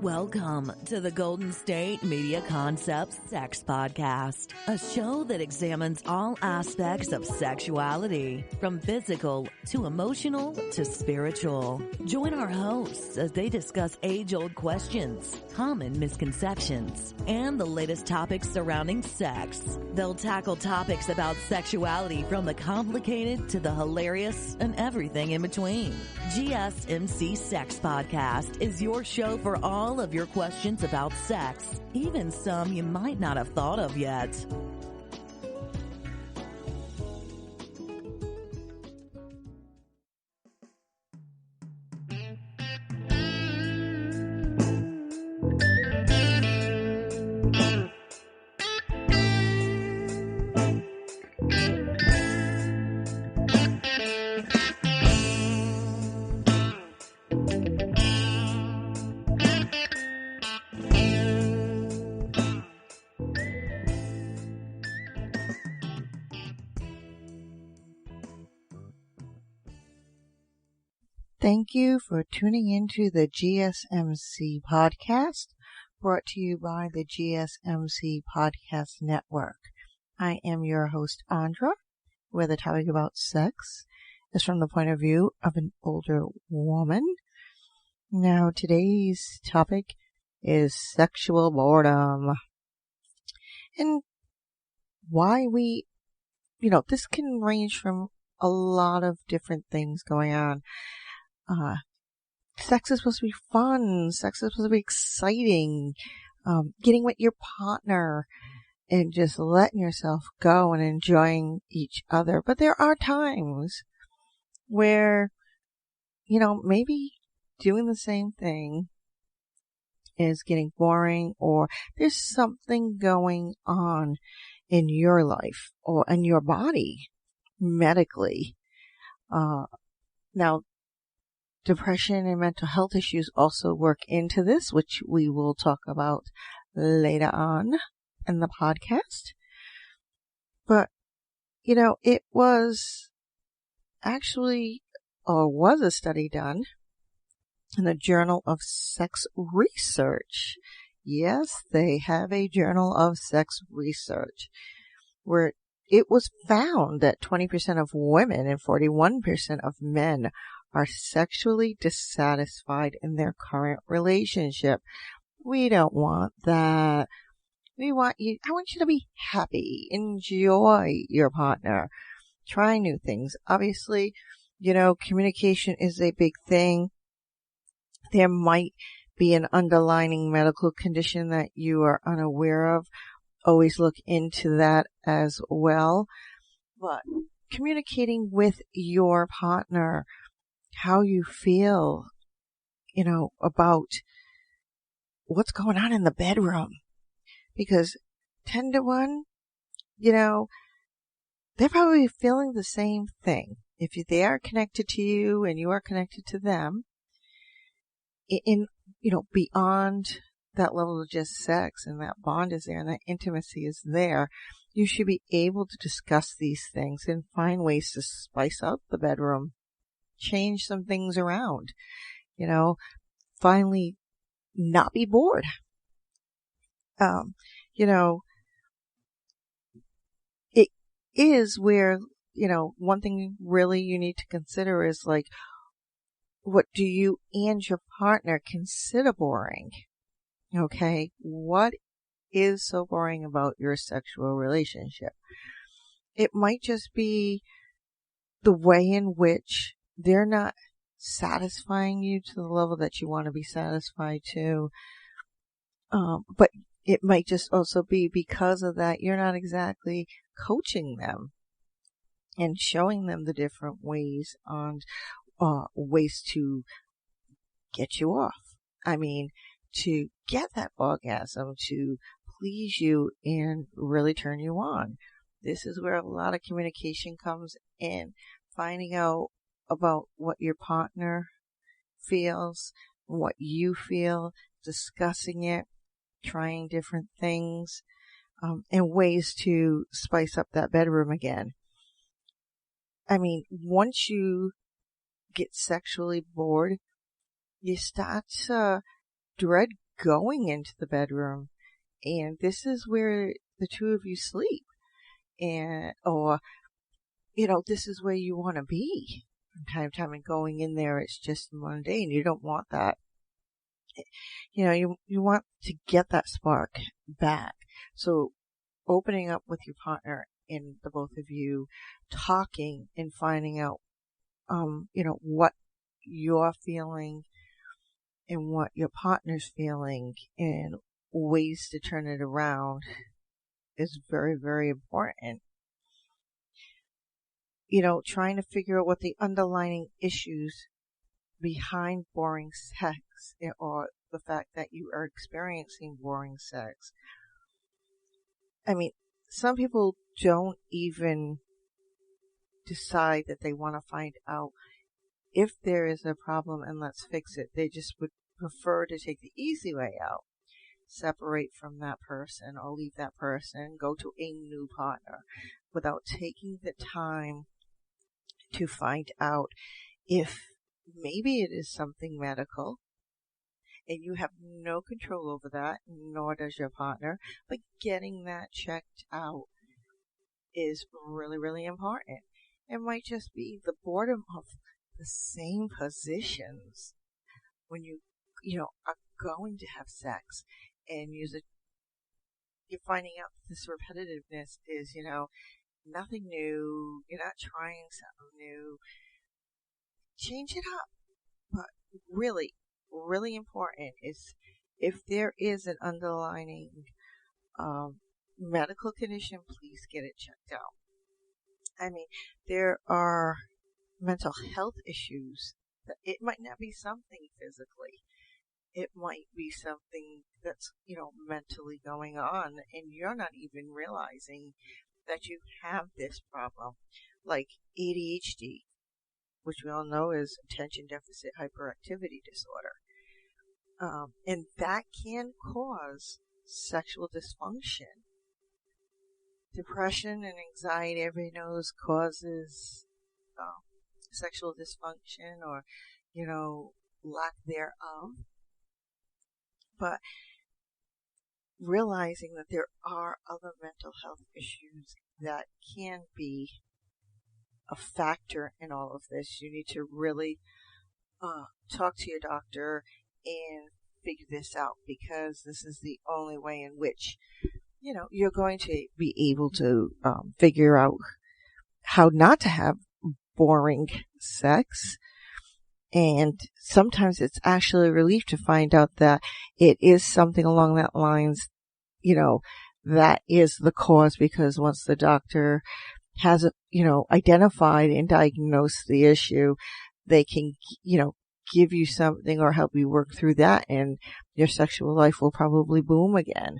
Welcome to the Golden State Media Concepts Sex Podcast, a show that examines all aspects of sexuality, from physical to emotional to spiritual. Join our hosts as they discuss age-old questions, common misconceptions, and the latest topics surrounding sex. They'll tackle topics about sexuality from the complicated to the hilarious and everything in between. GSMC Sex Podcast is your show for all of your questions about sex, even some you might not have thought of yet. Thank you for tuning into the GSMC podcast, brought to you by the GSMC Podcast Network. I am your host, Andra, where the topic about sex is from the point of view of an older woman. Now, today's topic is sexual boredom. And why this can range from a lot of different things going on. Sex is supposed to be fun. Sex is supposed to be exciting. Getting with your partner and just letting yourself go and enjoying each other. But there are times where, maybe doing the same thing is getting boring, or there's something going on in your life or in your body medically. Now, depression and mental health issues also work into this, which we will talk about later on in the podcast. But, it was a study done in the Journal of Sex Research. Yes, they have a Journal of Sex Research, where it was found that 20% of women and 41% of men are sexually dissatisfied in their current relationship. We don't want that. I want you to be happy. Enjoy your partner. Try new things. Obviously, communication is a big thing. There might be an underlying medical condition that you are unaware of. Always look into that as well. But communicating with your partner, how you feel, about what's going on in the bedroom. Because 10 to 1, they're probably feeling the same thing. If they are connected to you and you are connected to them, beyond that level of just sex, and that bond is there and that intimacy is there, you should be able to discuss these things and find ways to spice up the bedroom. Change some things around, finally not be bored. It is where, one thing really you need to consider is what do you and your partner consider boring? Okay. What is so boring about your sexual relationship? It might just be the way in which they're not satisfying you to the level that you want to be satisfied to. But it might just also be because of that you're not exactly coaching them and showing them the different ways ways to get you off. To get that orgasm, to please you and really turn you on. This is where a lot of communication comes in, finding out about what your partner feels, what you feel, discussing it, trying different things, and ways to spice up that bedroom again. Once you get sexually bored, you start to dread going into the bedroom and this is where the two of you sleep, and, or, this is where you want to be from time to time, and going in there, it's just mundane. You don't want that. You want to get that spark back. So opening up with your partner and the both of you talking and finding out, what you're feeling and what your partner's feeling and ways to turn it around is very, very important. Trying to figure out what the underlying issues behind boring sex, or the fact that you are experiencing boring sex. I mean, some people don't even decide that they want to find out if there is a problem and let's fix it. They just would prefer to take the easy way out, separate from that person or leave that person, go to a new partner without taking the time to find out if maybe it is something medical and you have no control over that, nor does your partner, but getting that checked out is really, really important. It might just be the boredom of the same positions when you are going to have sex, and you're finding out this repetitiveness is, nothing new. You're not trying something new. Change it up. But really, really important is if there is an underlying medical condition, please get it checked out. I mean, there are mental health issues that it might not be something physically. It might be something that's, mentally going on, and you're not even realizing that you have this problem, like ADHD, which we all know is attention deficit hyperactivity disorder. And that can cause sexual dysfunction. Depression and anxiety, everybody knows, causes sexual dysfunction or, lack thereof. But realizing that there are other mental health issues that can be a factor in all of this, you need to really talk to your doctor and figure this out, because this is the only way in which, you're going to be able to figure out how not to have boring sex. And sometimes it's actually a relief to find out that it is something along that lines, that is the cause, because once the doctor has, identified and diagnosed the issue, they can, give you something or help you work through that, and your sexual life will probably boom again.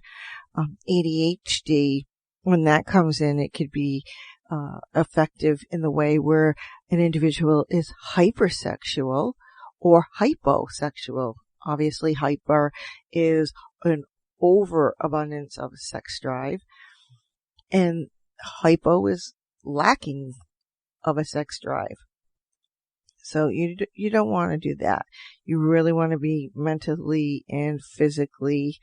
ADHD, when that comes in, it could be effective in the way where an individual is hypersexual or hyposexual. Obviously, hyper is an overabundance of sex drive, and hypo is lacking of a sex drive. So you don't want to do that. You really want to be mentally and physically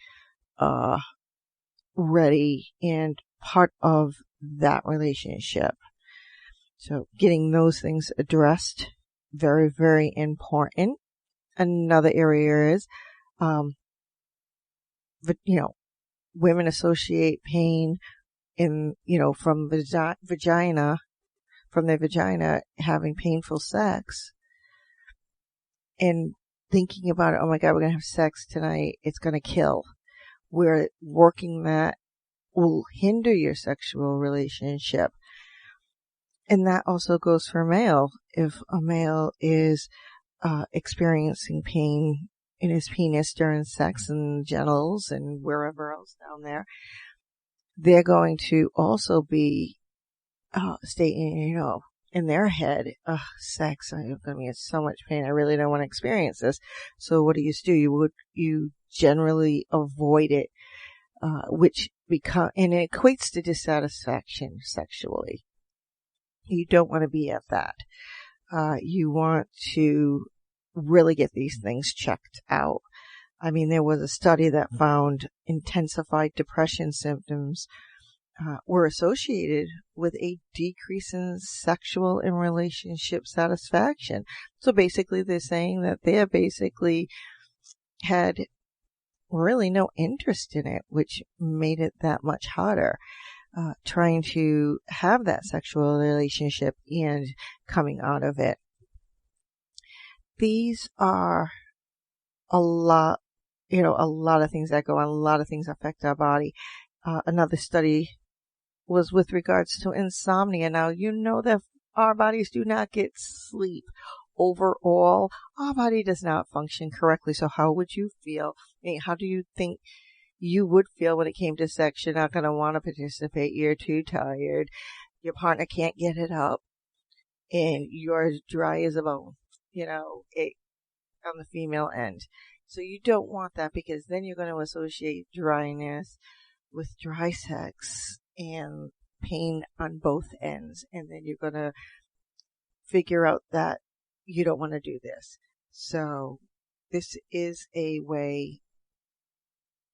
ready and part of that relationship. So getting those things addressed, very, very important. Another area is, women associate pain in, from their vagina having painful sex, and thinking about it, oh my God, we're going to have sex tonight, it's going to kill. Where working that will hinder your sexual relationship. And that also goes for male. If a male is experiencing pain in his penis during sex and genitals and wherever else down there, they're going to also be stating, in their head, sex, I'm going to be in so much pain, I really don't want to experience this. So what do? You generally avoid it, and it equates to dissatisfaction sexually. You don't want to be at that. You want to really get these things checked out. I mean, there was a study that found intensified depression symptoms were associated with a decrease in sexual and relationship satisfaction. So basically, they're saying that they basically had really no interest in it, which made it that much harder trying to have that sexual relationship and coming out of it. These are a lot of things that go on, a lot of things affect our body. Another study was with regards to insomnia. Now, you know that our bodies do not get sleep. Overall, our body does not function correctly. So how would you feel? I mean, how do you think you would feel when it came to sex? You're not going to want to participate. You're too tired. Your partner can't get it up. And you're as dry as a bone, on the female end. So you don't want that, because then you're going to associate dryness with dry sex and pain on both ends. And then you're going to figure out that you don't want to do this. So this is a way,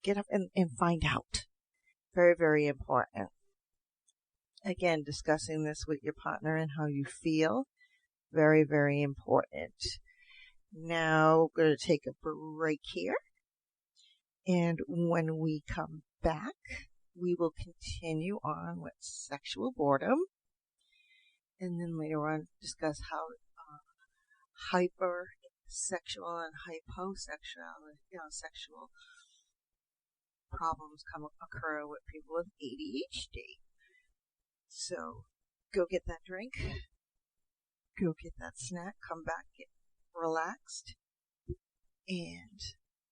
get up and find out. Very, very important. Again, discussing this with your partner and how you feel. Very, very important. Now, we're going to take a break here. And when we come back, we will continue on with sexual boredom. And then later on, discuss how hypersexual and hyposexual, sexual problems occur with people with ADHD. So, go get that drink. Go get that snack. Come back, get relaxed, and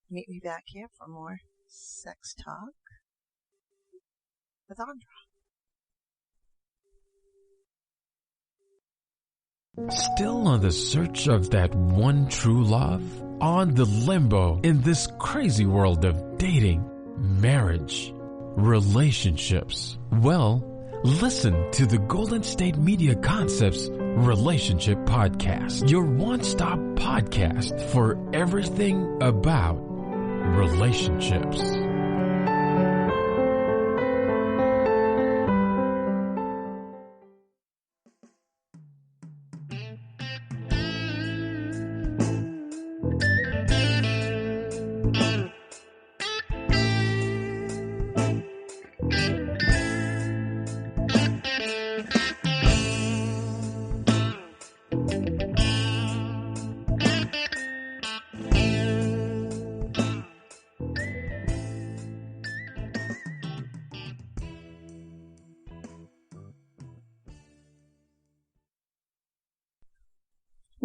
meet me back here for more sex talk with Andra. Still on the search of that one true love? On the limbo in this crazy world of dating, marriage, relationships? Well, listen to the Golden State Media Concepts Relationship Podcast, your one-stop podcast for everything about relationships.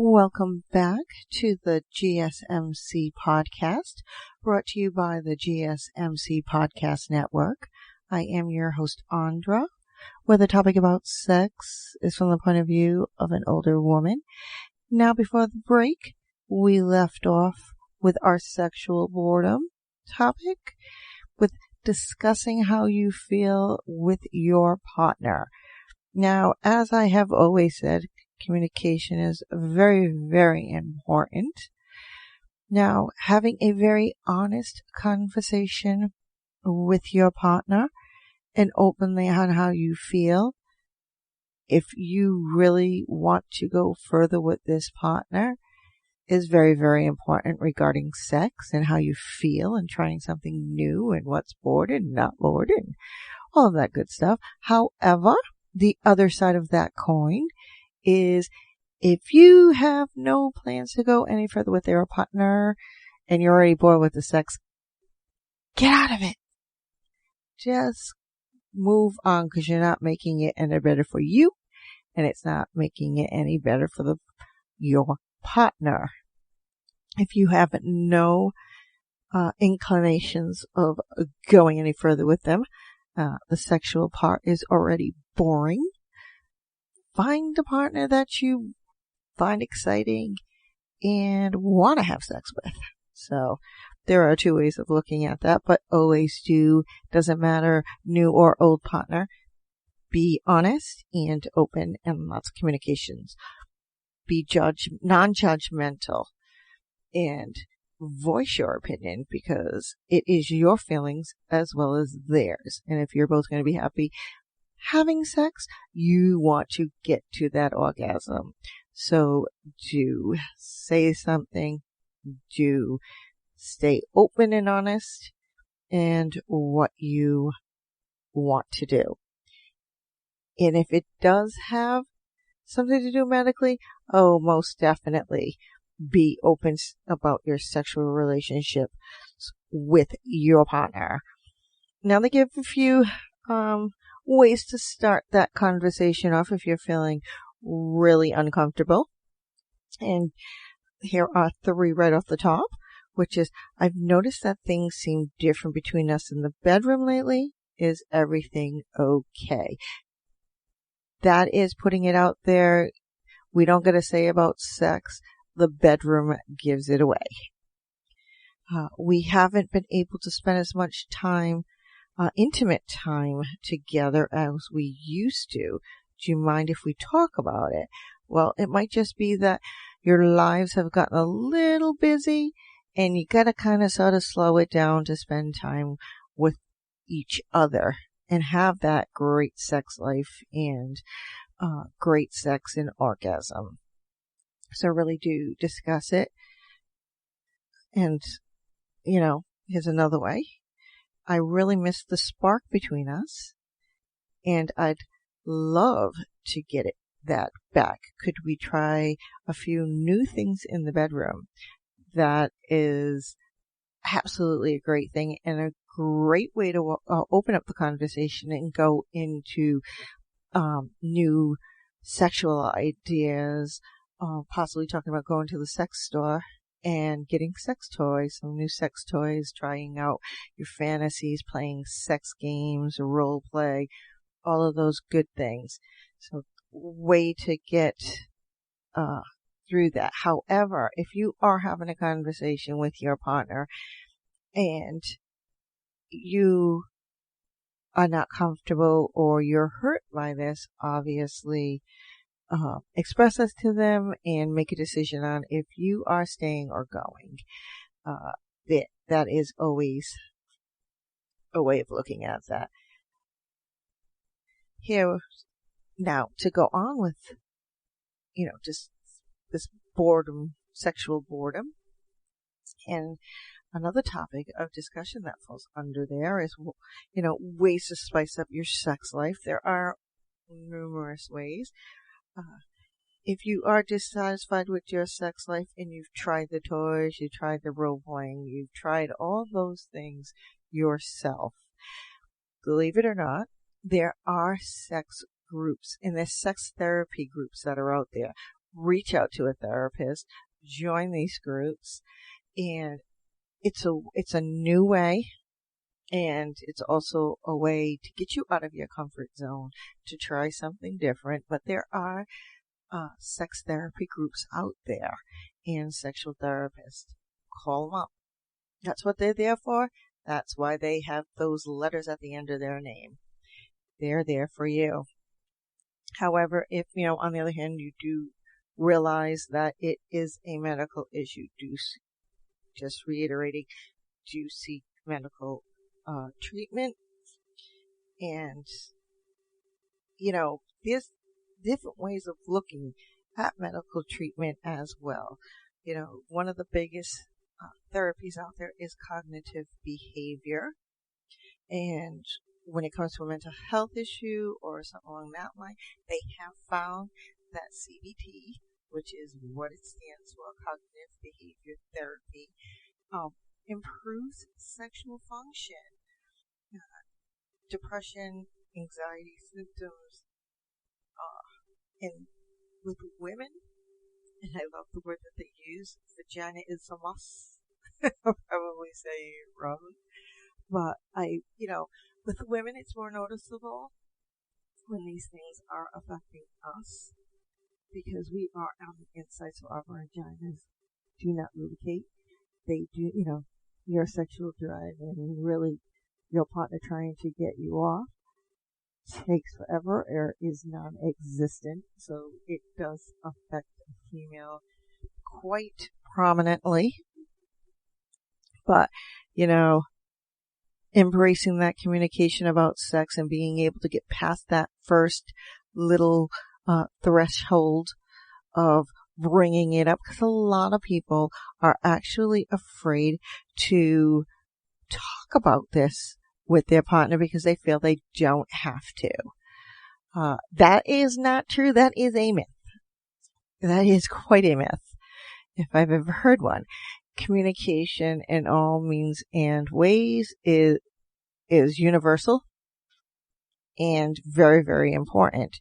Welcome back to the GSMC podcast, brought to you by the GSMC Podcast Network. I am your host, Andra, where the topic about sex is from the point of view of an older woman. Now, before the break, we left off with our sexual boredom topic, with discussing how you feel with your partner. Now, as I have always said, communication is very, very important. Now, having a very honest conversation with your partner and openly on how you feel. If you really want to go further with this partner, is very, very important regarding sex and how you feel and trying something new and what's bored and not bored and all of that good stuff. However, the other side of that coin is if you have no plans to go any further with your partner and you're already bored with the sex, get out of it. Just move on, because you're not making it any better for you, and it's not making it any better for your partner. If you have no inclinations of going any further with them, the sexual part is already boring, find a partner that you find exciting and want to have sex with. So there are two ways of looking at that, but always doesn't matter, new or old partner, be honest and open and lots of communications. Be non-judgmental and voice your opinion, because it is your feelings as well as theirs. And if you're both going to be happy having sex, you want to get to that orgasm. So do say something, do stay open and honest, and what you want to do. And if it does have something to do medically, oh, most definitely be open about your sexual relationship with your partner. Now they give a few ways to start that conversation off if you're feeling really uncomfortable. And here are 3 right off the top, which is, I've noticed that things seem different between us in the bedroom lately. Is everything okay? That is putting it out there. We don't get to say about sex. The bedroom gives it away. We haven't been able to spend as much time, intimate time together as we used to. Do you mind if we talk about it? Well, it might just be that your lives have gotten a little busy and you gotta kind of sort of slow it down to spend time with each other and have that great sex life and great sex and orgasm. So really do discuss it. And, here's another way. I really miss the spark between us, and I'd love to get that back. Could we try a few new things in the bedroom? That is absolutely a great thing and a great way to open up the conversation and go into new sexual ideas, possibly talking about going to the sex store and getting sex toys, some new sex toys, trying out your fantasies, playing sex games, role play, all of those good things. So way to get through that. However, if you are having a conversation with your partner and you are not comfortable or you're hurt by this, obviously express this to them and make a decision on if you are staying or going. That is always a way of looking at that. Here, now, to go on with, just this boredom, sexual boredom, and another topic of discussion that falls under there is, ways to spice up your sex life. There are numerous ways. If you are dissatisfied with your sex life and you've tried the toys, you've tried the role playing, you've tried all those things yourself, believe it or not, there are sex groups and there's sex therapy groups that are out there. Reach out to a therapist, join these groups, and it's a new way, and it's also a way to get you out of your comfort zone to try something different. But there are sex therapy groups out there and sexual therapists. Call them up. That's what they're there for. That's why they have those letters at the end of their name. They're there for you. However, if, on the other hand, you do realize that it is a medical issue, just reiterating, do seek medical treatment. And, there's different ways of looking at medical treatment as well. One of the biggest therapies out there is cognitive behavior. And when it comes to a mental health issue or something along that line, they have found that CBT, which is what it stands for, cognitive behavior therapy, improves sexual function, depression, anxiety symptoms, and with women, and I love the word that they use, vagina is a must. I'll probably say it wrong, but with women it's more noticeable when these things are affecting us, because we are on the inside, so our vaginas do not lubricate. They do, your sexual drive and really your partner trying to get you off takes forever or is non-existent. So it does affect a female quite prominently. But, embracing that communication about sex and being able to get past that first little threshold of bringing it up, because a lot of people are actually afraid to talk about this with their partner because they feel they don't have to. That is not true. That is a myth. That is quite a myth, if I've ever heard one. Communication in all means and ways is universal and very, very important.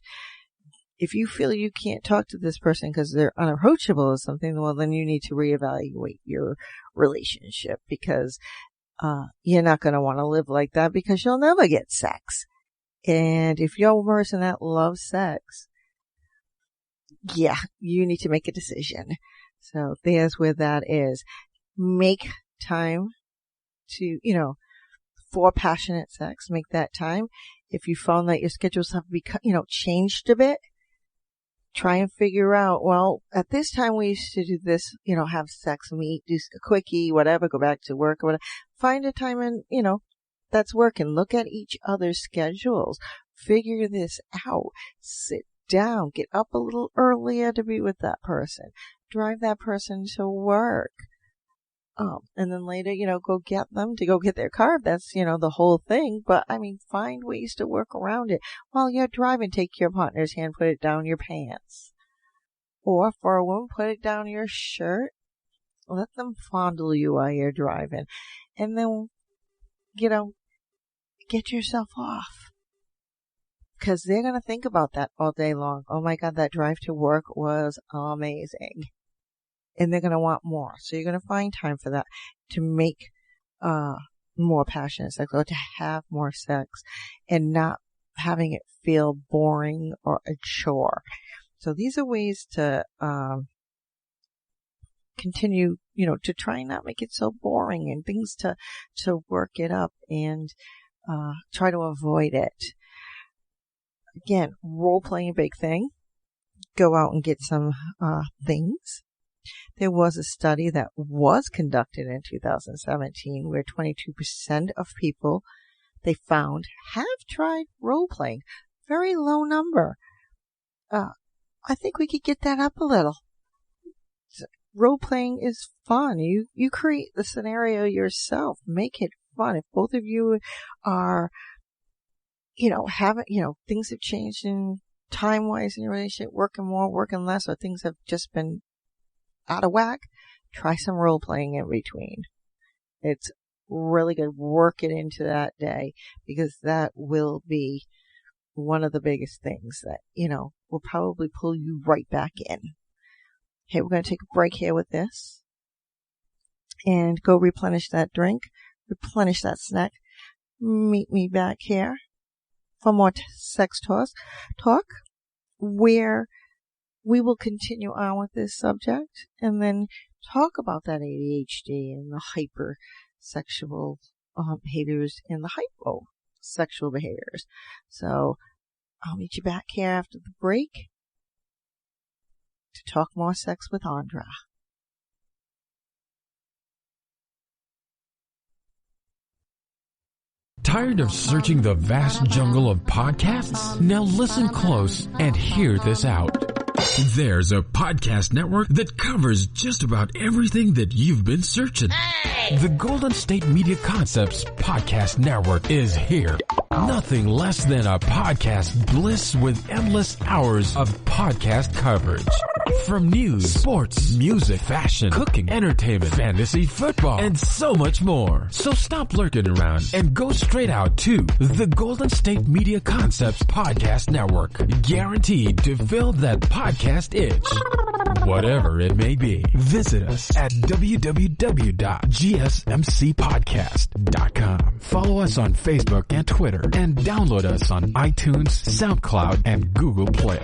If you feel you can't talk to this person because they're unapproachable or something, well, then you need to reevaluate your relationship, because you're not going to want to live like that, because you'll never get sex. And if you're a person that loves sex, yeah, you need to make a decision. So there's where that is. Make time to, for passionate sex. Make that time. If you found that your schedules have become, changed a bit, try and figure out, well, at this time we used to do this, have sex, meet, do a quickie, whatever, go back to work or whatever. Find a time and, that's working. Look at each other's schedules. Figure this out. Sit down. Get up a little earlier to be with that person. Drive that person to work. And then later, go get them to go get their car. If that's, the whole thing. But, find ways to work around it. While you're driving, take your partner's hand, put it down your pants. Or for a woman, put it down your shirt. Let them fondle you while you're driving. And then, get yourself off. Because they're going to think about that all day long. Oh my God, that drive to work was amazing. And they're going to want more. So you're going to find time for that, to make more passionate sex, or to have more sex, and not having it feel boring or a chore. So these are ways to continue, to try and not make it so boring, and things to work it up and try to avoid it. Again, role playing, a big thing. Go out and get some things. There was a study that was conducted in 2017 where 22% of people they found have tried role playing. Very low number. I think we could get that up a little. Role playing is fun. You create the scenario yourself. Make it fun. If both of you are, things have changed in time-wise in your relationship, working more, working less, or things have just been out of whack, try some role playing in between. It's really good. Work it into that day, because that will be one of the biggest things that, will probably pull you right back in. Okay, we're going to take a break here with this and go replenish that drink, replenish that snack. Meet me back here for more sex talk, where we will continue on with this subject and then talk about that ADHD and the hypersexual behaviors and the hyposexual behaviors. So I'll meet you back here after the break to talk more sex with Andra. Tired of searching the vast jungle of podcasts? Now listen close and hear this out. There's a podcast network that covers just about everything that you've been searching. Hey! The Golden State Media Concepts Podcast Network is here. Nothing less than a podcast bliss with endless hours of podcast coverage. From news, sports, music, fashion, cooking, entertainment, fantasy, football, and so much more. So stop lurking around and go straight out to the Golden State Media Concepts Podcast Network. Guaranteed to fill that podcast itch. Whatever it may be. Visit us at www.gsmcpodcast.com. Follow us on Facebook and Twitter, and download us on iTunes, SoundCloud, and Google Play.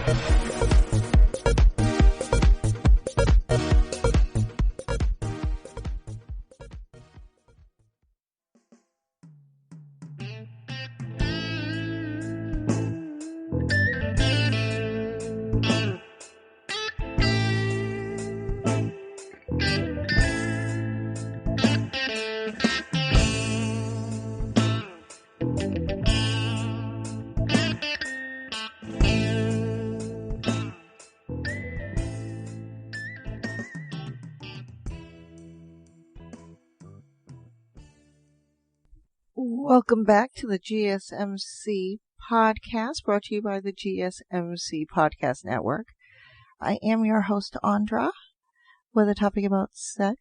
Welcome back to the GSMC podcast, brought to you by the GSMC Podcast Network. I am your host, Andra, where the topic about sex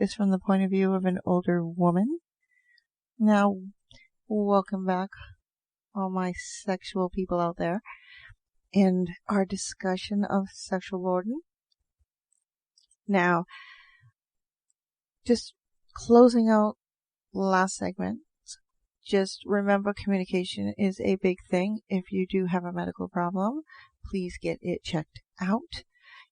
is from the point of view of an older woman. Now, welcome back, all my sexual people out there, and our discussion of sexual boredom. Now, just closing out last segment, just remember communication is a big thing. If you do have a medical problem, please get it checked out.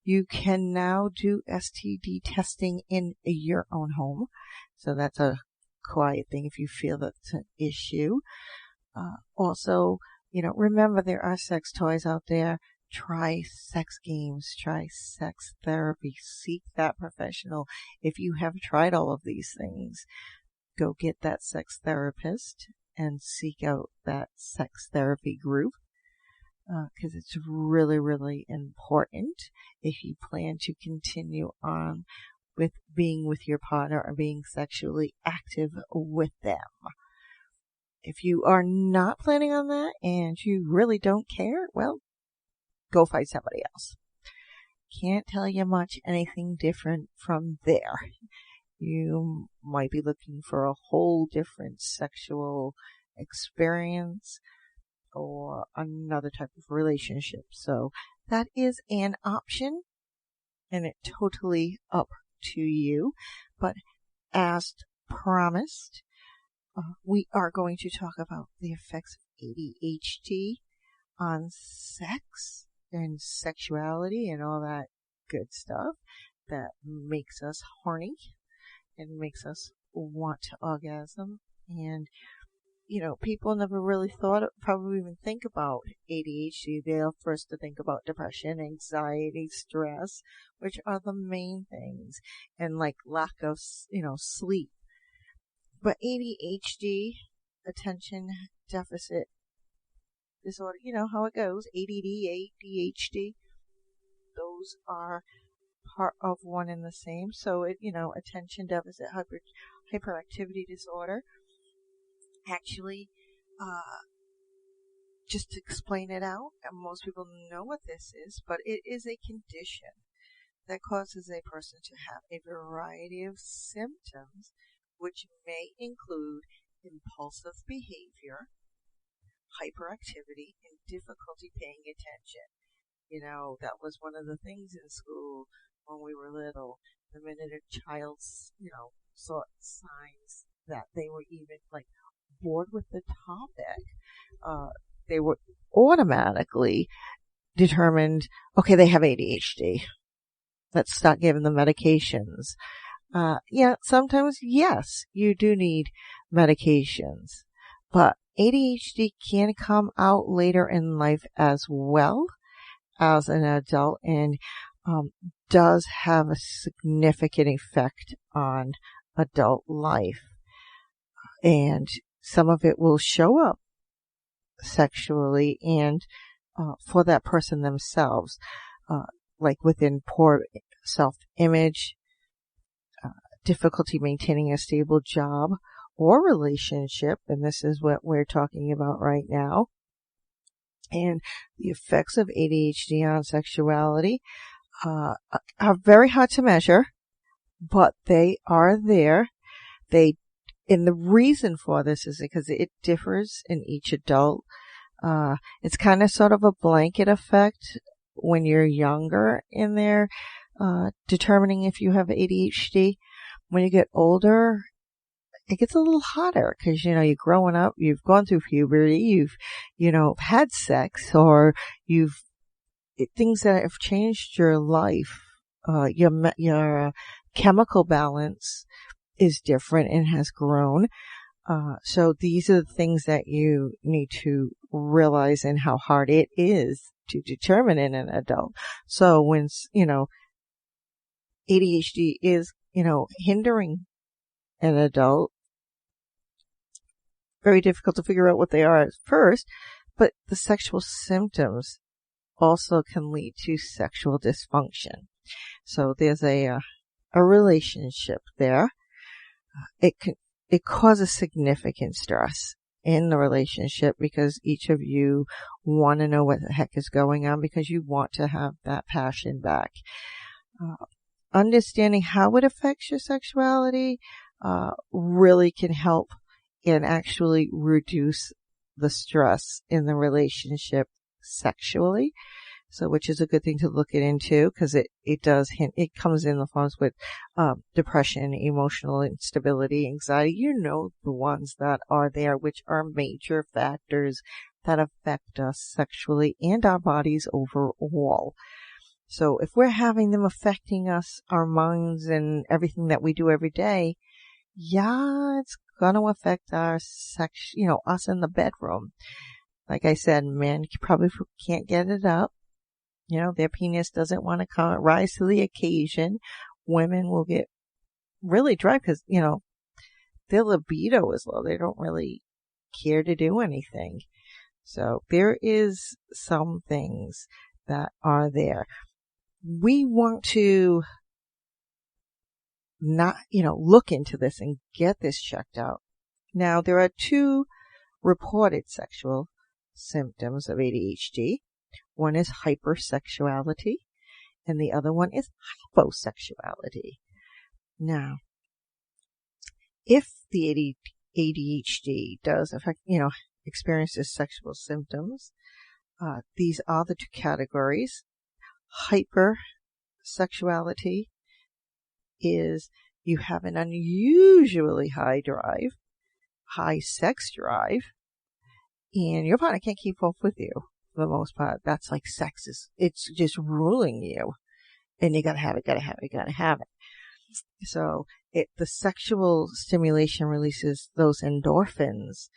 You can now do STD testing in your own home. So that's a quiet thing if you feel that's an issue. Also, remember there are sex toys out there. Try sex games, try sex therapy, seek that professional. If you have tried all of these things, go get that sex therapist and seek out that sex therapy group, because it's really, really important if you plan to continue on with being with your partner or being sexually active with them. If you are not planning on that and you really don't care, well, go find somebody else. Can't tell you much anything different from there. You might be looking for a whole different sexual experience or another type of relationship. So that is an option, and it's totally up to you. But as promised, we are going to talk about the effects of ADHD on sex and sexuality and all that good stuff that makes us horny and makes us want to orgasm. And, people never really probably even think about ADHD. They'll first to think about depression, anxiety, stress, which are the main things, and like lack of, sleep. But ADHD, attention deficit disorder, how it goes, ADD, ADHD, those are part of one and the same. So attention deficit hyperactivity disorder. Actually, just to explain it out, and most people know what this is, but it is a condition that causes a person to have a variety of symptoms, which may include impulsive behavior, hyperactivity, and difficulty paying attention. That was one of the things in school when we were little. The minute a child, saw signs that they were even bored with the topic, they were automatically determined, okay, they have ADHD. Let's start giving them medications. Sometimes, yes, you do need medications, but ADHD can come out later in life as well as an adult, and does have a significant effect on adult life. And some of it will show up sexually and for that person themselves, like within poor self-image, difficulty maintaining a stable job or relationship, and this is what we're talking about right now. And the effects of ADHD on sexuality are very hard to measure, but they are there. And the reason for this is because it differs in each adult. It's kind of sort of a blanket effect when you're younger in there, determining if you have ADHD. When you get older, it gets a little hotter because, you're growing up, you've gone through puberty, you've, had sex, or things that have changed your life. Your chemical balance is different and has grown. So these are the things that you need to realize and how hard it is to determine in an adult. So when, ADHD is, hindering an adult, very difficult to figure out what they are at first, but the sexual symptoms also can lead to sexual dysfunction. So there's a relationship there. It it causes significant stress in the relationship because each of you want to know what the heck is going on because you want to have that passion back. Understanding how it affects your sexuality really can help and actually reduce the stress in the relationship sexually. So, which is a good thing to look into because it does hint, it comes in the forms with depression, emotional instability, anxiety. You know the ones that are there, which are major factors that affect us sexually and our bodies overall. So if we're having them affecting us, our minds and everything that we do every day, yeah, it's going to affect our sex, us in the bedroom. Like I said, men probably can't get it up. Their penis doesn't want to rise to the occasion. Women will get really dry because, their libido is low. They don't really care to do anything. So there is some things that are there. We want to not, look into this and get this checked out. Now, there are 2 reported sexual symptoms of ADHD. One is hypersexuality, and the other one is hyposexuality. Now, if the ADHD does affect, experiences sexual symptoms, these are the 2 categories. Hypersexuality is you have an unusually high drive, high sex drive, and your partner can't keep up with you for the most part. That's like it's just ruling you. And you gotta have it. So the sexual stimulation releases those endorphins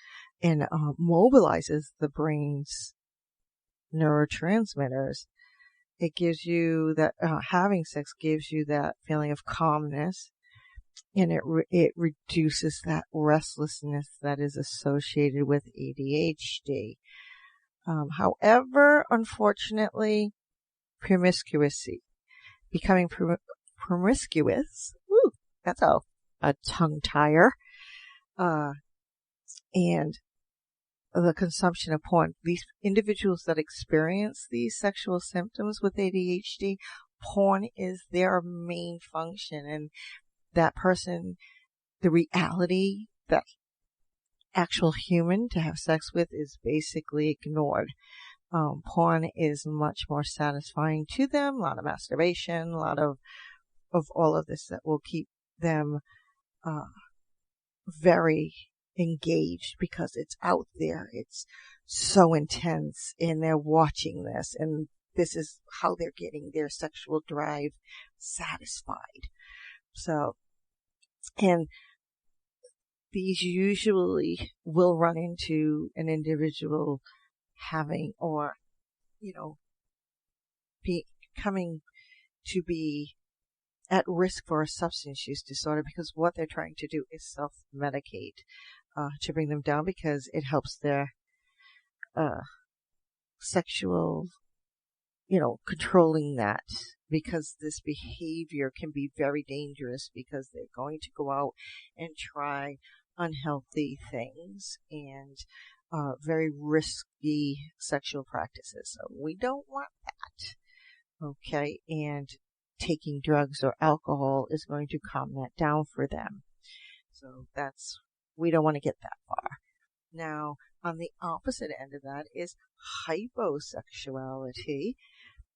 and mobilizes the brain's neurotransmitters. It gives you that, having sex gives you that feeling of calmness, and it reduces that restlessness that is associated with ADHD. However, unfortunately, becoming promiscuous, that's a tongue tire, and the consumption of porn. These individuals that experience these sexual symptoms with ADHD, porn is their main function, and that person, the reality, that actual human to have sex with is basically ignored. Porn is much more satisfying to them, a lot of masturbation, a lot of all of this that will keep them very engaged because it's out there. It's so intense and they're watching this, and this is how they're getting their sexual drive satisfied. So, and these usually will run into an individual having or, coming to be at risk for a substance use disorder because what they're trying to do is self-medicate to bring them down because it helps their sexual, controlling that, because this behavior can be very dangerous because they're going to go out and try unhealthy things and very risky sexual practices. So we don't want that. Okay. And taking drugs or alcohol is going to calm that down for them. So we don't want to get that far. Now, on the opposite end of that is hyposexuality,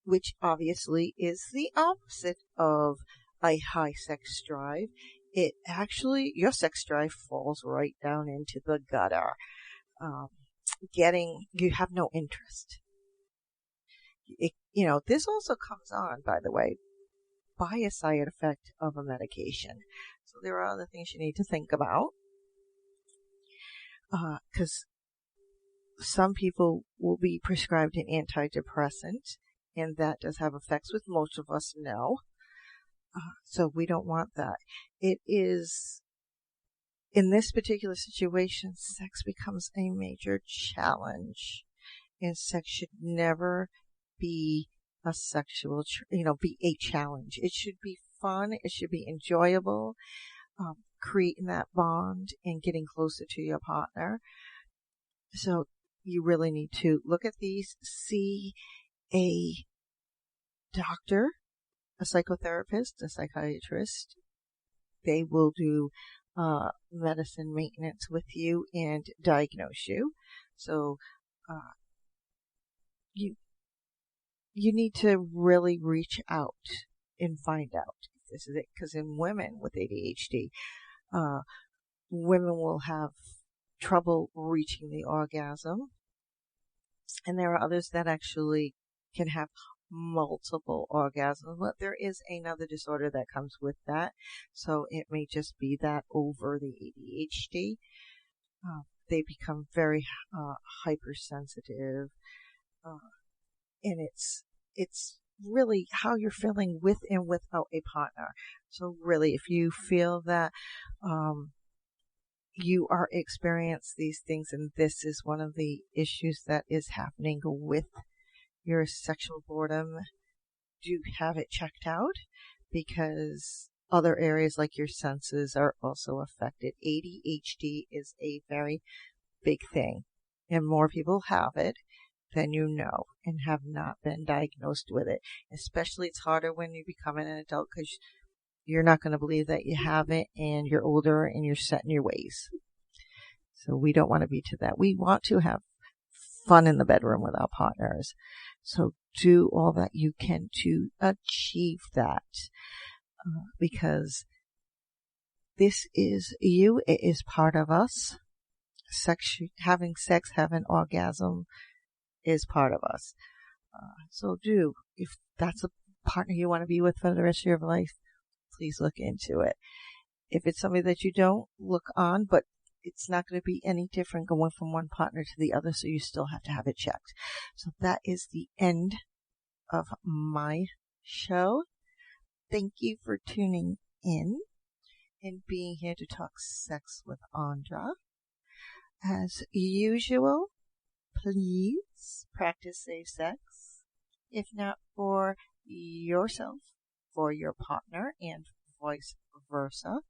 which obviously is the opposite of a high sex drive. It actually, your sex drive falls right down into the gutter. You have no interest. This also comes on, by the way, by a side effect of a medication. So there are other things you need to think about. Because some people will be prescribed an antidepressant, and that does have effects, which most of us know. So we don't want that. It is, in this particular situation, sex becomes a major challenge, and sex should never be a be a challenge. It should be fun. It should be enjoyable. creating that bond and getting closer to your partner. So you really need to look at these, see a doctor, a psychotherapist, a psychiatrist. They will do medicine maintenance with you and diagnose you. So you need to really reach out and find out if this is it. Because in women with ADHD, women will have trouble reaching the orgasm. And there are others that actually can have multiple orgasms, but there is another disorder that comes with that. So it may just be that over the ADHD, they become very hypersensitive, and it's really how you're feeling with and without a partner. So really, if you feel that you are experiencing these things, and this is one of the issues that is happening with your sexual boredom, do have it checked out, because other areas like your senses are also affected. ADHD is a very big thing, and more people have it than you know and have not been diagnosed with it. Especially it's harder when you become an adult, because you're not going to believe that you have it, and you're older and you're set in your ways. So we don't want to be to that. We want to have fun in the bedroom with our partners. So do all that you can to achieve that, because this is you. It is part of us. Having sex, having orgasm is part of us. So if that's a partner you want to be with for the rest of your life, please look into it. If it's somebody that you don't, look on, but it's not going to be any different going from one partner to the other, so you still have to have it checked. So that is the end of my show. Thank you for tuning in and being here to talk sex with Andra. As usual, please practice safe sex, if not for yourself, for your partner, and vice versa.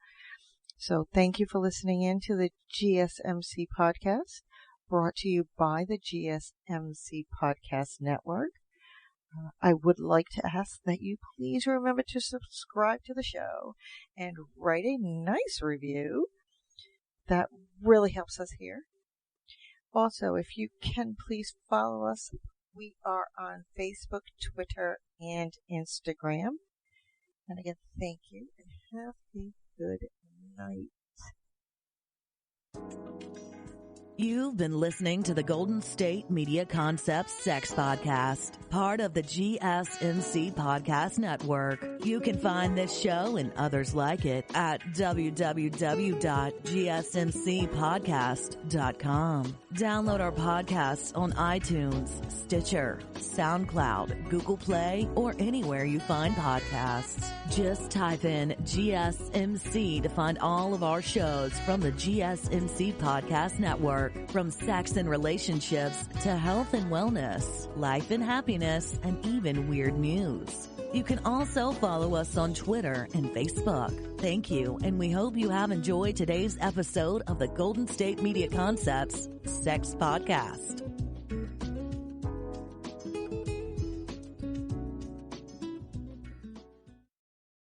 So thank you for listening in to the GSMC podcast, brought to you by the GSMC Podcast Network. I would like to ask that you please remember to subscribe to the show and write a nice review. That really helps us here. Also, if you can, please follow us. We are on Facebook, Twitter, and Instagram. And again, thank you, and have a good night. You've been listening to the Golden State Media Concepts Sex Podcast, part of the GSMC Podcast Network. You can find this show and others like it at www.gsmcpodcast.com. Download our podcasts on iTunes, Stitcher, SoundCloud, Google Play, or anywhere you find podcasts. Just type in GSMC to find all of our shows from the GSMC Podcast Network. From sex and relationships to health and wellness, life and happiness, and even weird news. You can also follow us on Twitter and Facebook. Thank you, and we hope you have enjoyed today's episode of the Golden State Media Concepts Sex Podcast.